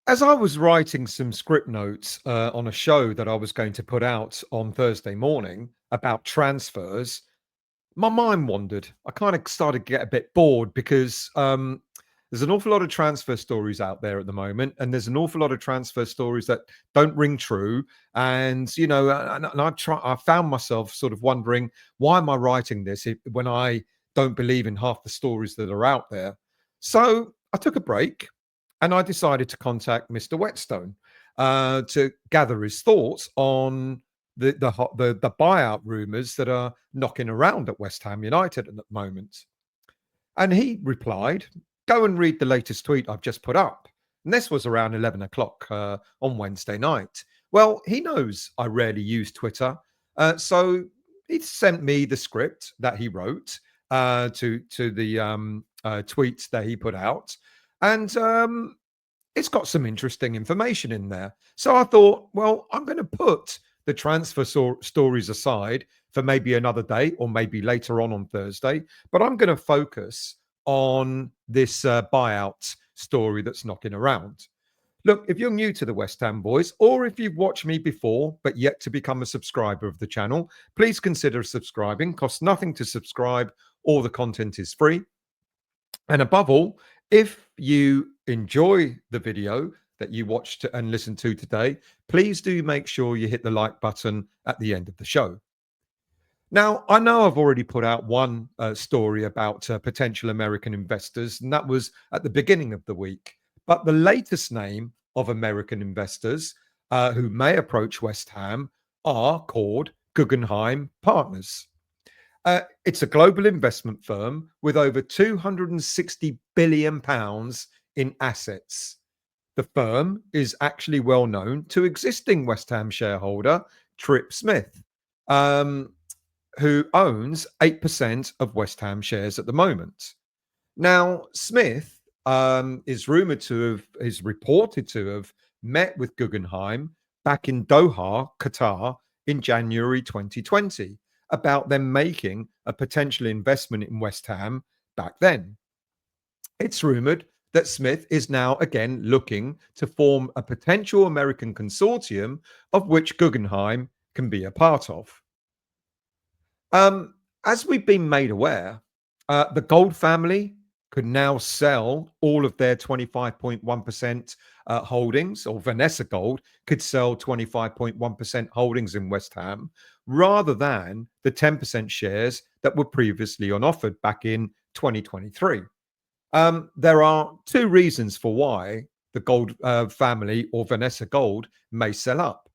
As I was writing some script notes on a show that I was going to put out on Thursday morning about transfers, my mind wandered. I kind of started to get a bit bored because there's an awful lot of transfer stories out there at the moment, and there's an awful lot of transfer stories that don't ring true. And I found myself sort of wondering, why am I writing this when I don't believe in half the stories that are out there? So I took a break, and I decided to contact Mr. Whetstone to gather his thoughts on the buyout rumours that are knocking around at West Ham United at the moment. And he replied, "Go and read the latest tweet I've just put up." And this was around 11 o'clock on Wednesday night. Well, he knows I rarely use Twitter. So he sent me the script that he wrote to the tweets that he put out. And it's got some interesting information in there. So I thought, well, I'm going to put the transfer stories aside for maybe another day or maybe later on Thursday, but I'm going to focus on this buyout story that's knocking around. Look, if you're new to the West Ham Boys, or if you've watched me before but yet to become a subscriber of the channel, please consider subscribing. Costs nothing to subscribe. All the content is free. And above all, if you enjoy the video that you watched and listened to today, please do make sure you hit the like button at the end of the show. Now, I know I've already put out one story about potential American investors, and that was at the beginning of the week. But the latest name of American investors who may approach West Ham are called Guggenheim Partners. It's a global investment firm with over 260 billion pounds in assets. The firm is actually well known to existing West Ham shareholder Tripp Smith, who owns 8% of West Ham shares at the moment. Now, Smith is reported to have met with Guggenheim back in Doha, Qatar, in January 2020 about them making a potential investment in West Ham back then. It's rumored that Smith is now again looking to form a potential American consortium of which Guggenheim can be a part of. As we've been made aware, the Gold family could now sell all of their 25.1% holdings, or Vanessa Gold could sell 25.1% holdings in West Ham rather than the 10% shares that were previously on offer back in 2023. There are two reasons for why the Gold family or Vanessa Gold may sell up.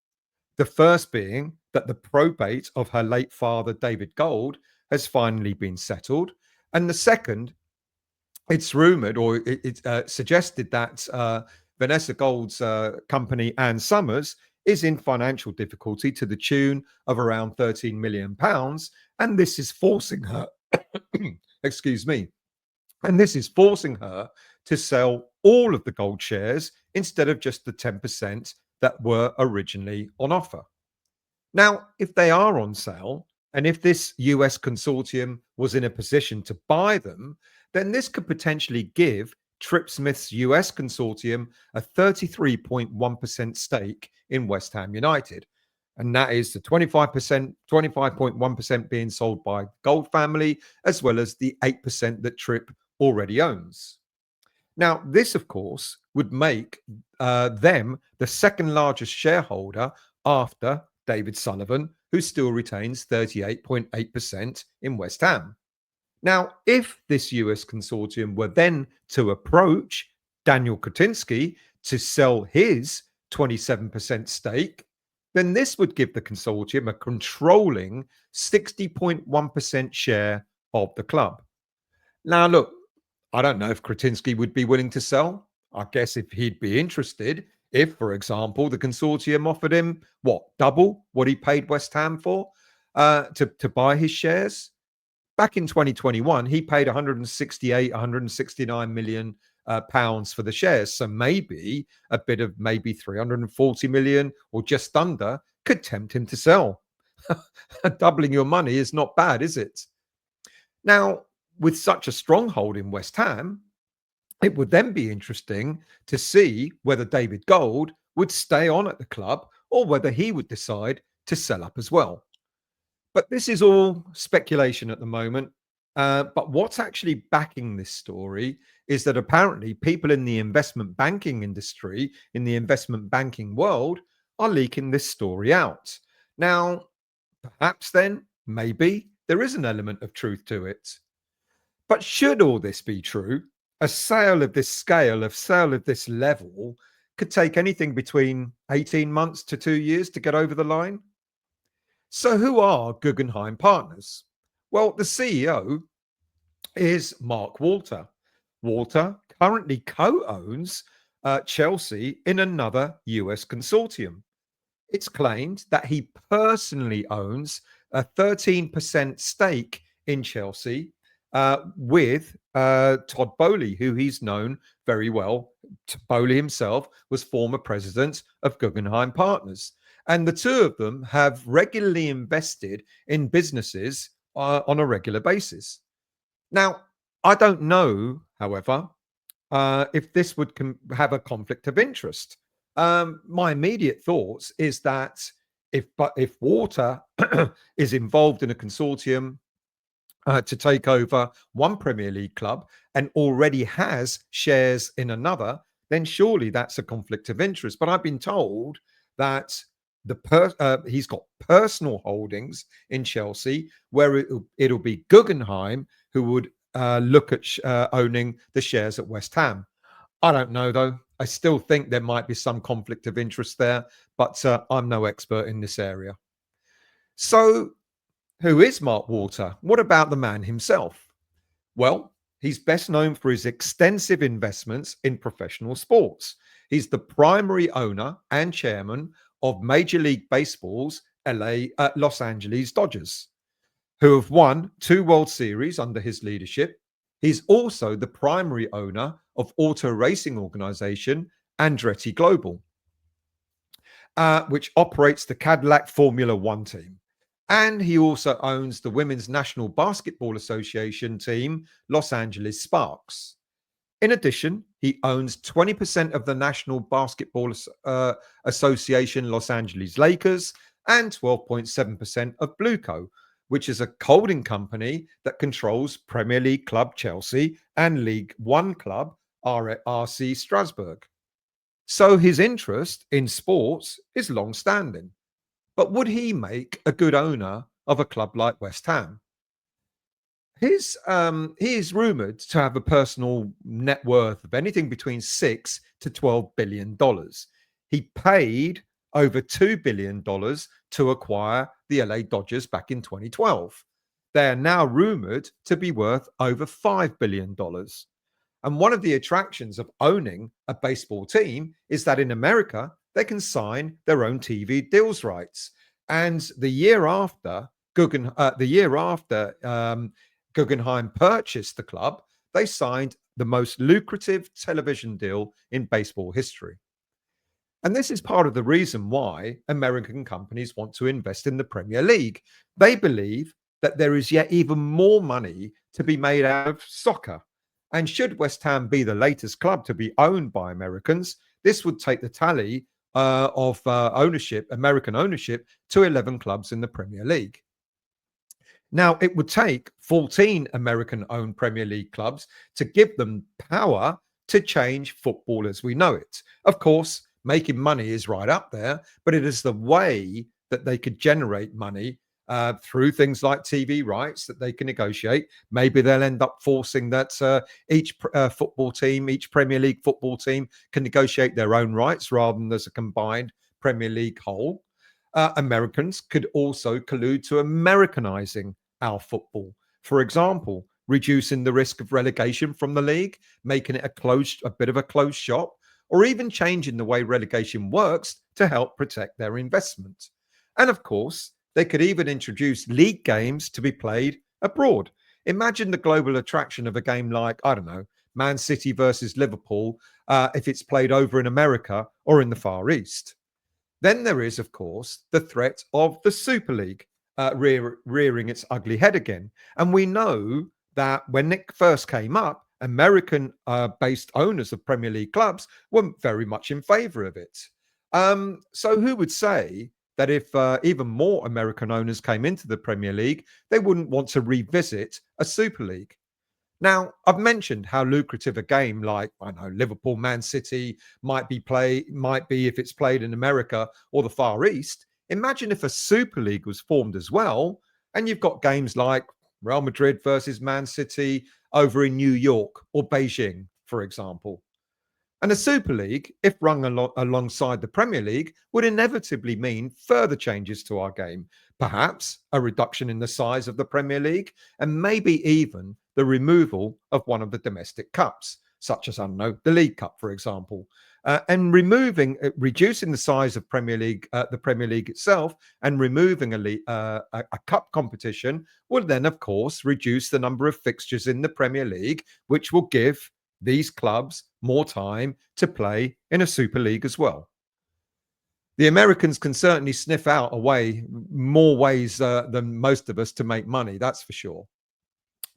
The first being that the probate of her late father, David Gold, has finally been settled. And the second, it's rumored or it's suggested that Vanessa Gold's company, Ann Summers, is in financial difficulty to the tune of around £13 million. And this is forcing her, excuse me, and this is forcing her to sell all of the Gold shares instead of just the 10% that were originally on offer. Now, if they are on sale, and if this US consortium was in a position to buy them, then this could potentially give Tripp Smith's US consortium a 33.1% stake in West Ham United. And that is the 25.1% being sold by Gold family, as well as the 8% that Tripp already owns. Now, this, of course, would make them the second largest shareholder after David Sullivan, who still retains 38.8% in West Ham. Now, if this US consortium were then to approach Daniel Kretinsky to sell his 27% stake, then this would give the consortium a controlling 60.1% share of the club. Now, look, I don't know if Kretinsky would be willing to sell. I guess if he'd be interested, if, for example, the consortium offered him, double what he paid West Ham for to buy his shares. Back in 2021, he paid 169 million pounds for the shares. So maybe a bit of maybe 340 million or just under could tempt him to sell. Doubling your money is not bad, is it? Now, with such a stronghold in West Ham, It would then be interesting to see whether David Gold would stay on at the club or whether he would decide to sell up as well. But this is all speculation at the moment. But what's actually backing this story is that apparently people in the investment banking industry, in the investment banking world, are leaking this story out. Now, perhaps then, maybe there is an element of truth to it. But should all this be true, a sale of this scale, a sale of this level, could take anything between 18 months to 2 years to get over the line. So, who are Guggenheim Partners? Well, the CEO is Mark Walter. Walter currently co owns Chelsea in another US consortium. It's claimed that he personally owns a 13% stake in Chelsea with Todd Bowley, who he's known very well. Bowley himself was former president of Guggenheim Partners. And the two of them have regularly invested in businesses on a regular basis. Now, I don't know, however, if this would have a conflict of interest. My immediate thoughts is that if Water is involved in a consortium to take over one Premier League club and already has shares in another, then surely that's a conflict of interest. But I've been told that he's got personal holdings in Chelsea, where it'll be Guggenheim who would look at owning the shares at West Ham. I don't know though. I still think there might be some conflict of interest there, but I'm no expert in this area. So, who is Mark Walter? What about the man himself? Well, he's best known for his extensive investments in professional sports. He's the primary owner and chairman of Major League Baseball's Los Angeles Dodgers, who have won 2 World Series under his leadership. He's also the primary owner of auto racing organization Andretti Global, which operates the Cadillac Formula One team. And he also owns the Women's National Basketball Association team, Los Angeles Sparks. In addition, he owns 20% of the National Basketball Association, Los Angeles Lakers, and 12.7% of Blueco, which is a holding company that controls Premier League club Chelsea and League One club RC Strasbourg. So his interest in sports is long-standing. But would he make a good owner of a club like West Ham? He is rumored to have a personal net worth of anything between $6 to $12 billion. He paid over $2 billion to acquire the LA Dodgers back in 2012. They are now rumored to be worth over $5 billion. And one of the attractions of owning a baseball team is that in America, they can sign their own TV deals rights. And the year after Guggenheim purchased the club, they signed the most lucrative television deal in baseball history. And this is part of the reason why American companies want to invest in the Premier League. They believe that there is yet even more money to be made out of soccer. And should West Ham be the latest club to be owned by Americans, this would take the tally of American ownership, to 11 clubs in the Premier League. Now, it would take 14 American-owned Premier League clubs to give them power to change football as we know it. Of course, making money is right up there, but it is the way that they could generate money through things like TV rights that they can negotiate. Maybe they'll end up forcing that each football team, each Premier League football team can negotiate their own rights rather than as a combined Premier League whole. Americans could also collude to Americanizing our football. For example, reducing the risk of relegation from the league, making it a bit of a closed shop, or even changing the way relegation works to help protect their investment. And of course, they could even introduce league games to be played abroad. Imagine the global attraction of a game like, I don't know, Man City versus Liverpool, if it's played over in America or in the Far East. Then there is, of course, the threat of the Super League rearing its ugly head again. And we know that when it first came up, American based owners of Premier League clubs were very much in favor of it. So who would say that if even more American owners came into the Premier League, they wouldn't want to revisit a Super League? Now, I've mentioned how lucrative a game like, I know, Liverpool, Man City might be if it's played in America or the Far East. Imagine if a Super League was formed as well, and you've got games like Real Madrid versus Man City over in New York or Beijing, for example. And a Super League, if run alongside the Premier League, would inevitably mean further changes to our game. Perhaps a reduction in the size of the Premier League, and maybe even the removal of one of the domestic cups, such as, I don't know, the League Cup, for example. And reducing the size of the Premier League itself, and removing a cup competition will then, of course, reduce the number of fixtures in the Premier League, which will give these clubs more time to play in a Super League as well. The Americans can certainly sniff out more ways than most of us to make money, that's for sure.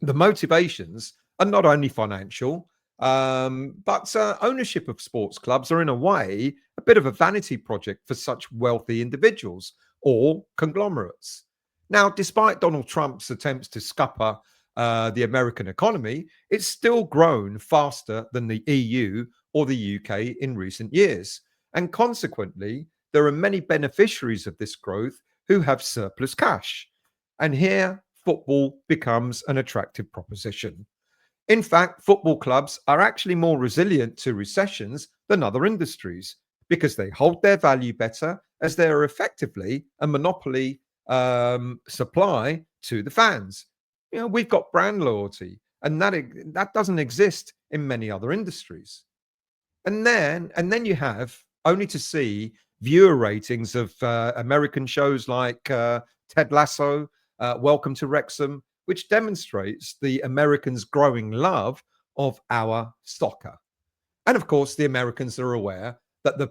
The motivations are not only financial, but ownership of sports clubs are, in a way, a bit of a vanity project for such wealthy individuals or conglomerates. Now, despite Donald Trump's attempts to scupper the American economy, it's still grown faster than the EU or the UK in recent years. And consequently, there are many beneficiaries of this growth who have surplus cash. And here, football becomes an attractive proposition. In fact, football clubs are actually more resilient to recessions than other industries because they hold their value better, as they are effectively a monopoly supply to the fans. We've got brand loyalty, and that doesn't exist in many other industries. And then you have only to see viewer ratings of American shows like Ted Lasso, Welcome to Wrexham, which demonstrates the Americans' growing love of our soccer. And of course, the Americans are aware that the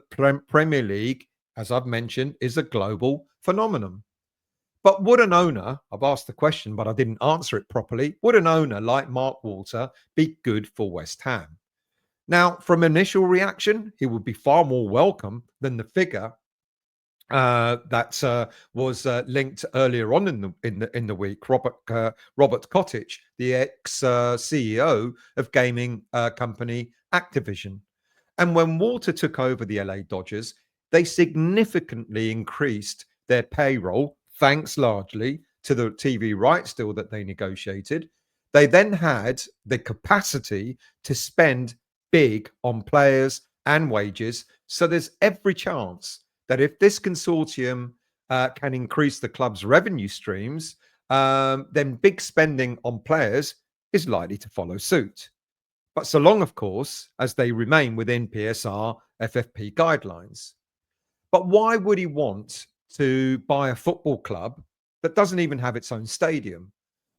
Premier League, as I've mentioned, is a global phenomenon. But would an owner, I've asked the question, but I didn't answer it properly, would an owner like Mark Walter be good for West Ham? Now, from initial reaction, he would be far more welcome than the figure that was linked earlier on in the week, Robert Cottage, the ex CEO of gaming company Activision. And when Walter took over the LA Dodgers, they significantly increased their payroll, thanks largely to the TV rights deal that they negotiated. They then had the capacity to spend big on players and wages. So there's every chance that if this consortium can increase the club's revenue streams, then big spending on players is likely to follow suit. But so long, of course, as they remain within PSR FFP guidelines. But why would he want to buy a football club that doesn't even have its own stadium?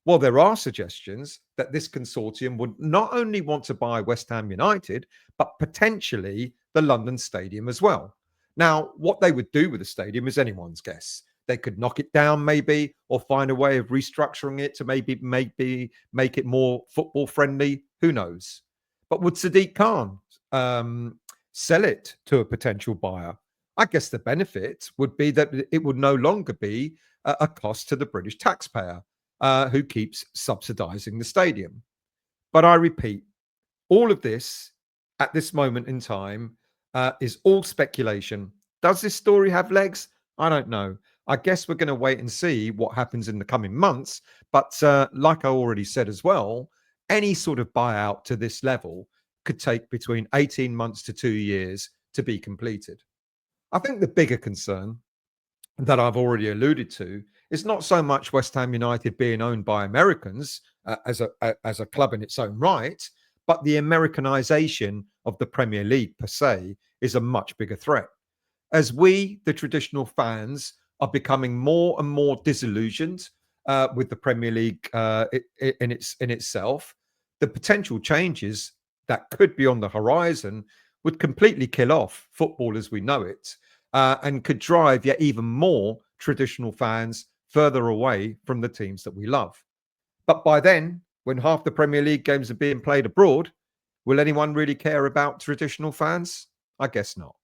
Well, there are suggestions that this consortium would not only want to buy West Ham United, but potentially the London Stadium as well. Now, what they would do with the stadium is anyone's guess. They could knock it down, maybe, or find a way of restructuring it to maybe make it more football friendly. Who knows? But would Sadiq Khan sell it to a potential buyer? I guess the benefit would be that it would no longer be a cost to the British taxpayer, who keeps subsidizing the stadium. But I repeat, all of this at this moment in time is all speculation. Does this story have legs? I don't know. I guess we're going to wait and see what happens in the coming months. But like I already said as well, any sort of buyout to this level could take between 18 months to 2 years to be completed. I think the bigger concern that I've already alluded to is not so much West Ham United being owned by Americans as a club in its own right, but the Americanisation of the Premier League per se is a much bigger threat. As we, the traditional fans, are becoming more and more disillusioned with the Premier League in itself, the potential changes that could be on the horizon would completely kill off football as we know it, and could drive yet even more traditional fans further away from the teams that we love. But by then, when half the Premier League games are being played abroad, will anyone really care about traditional fans? I guess not.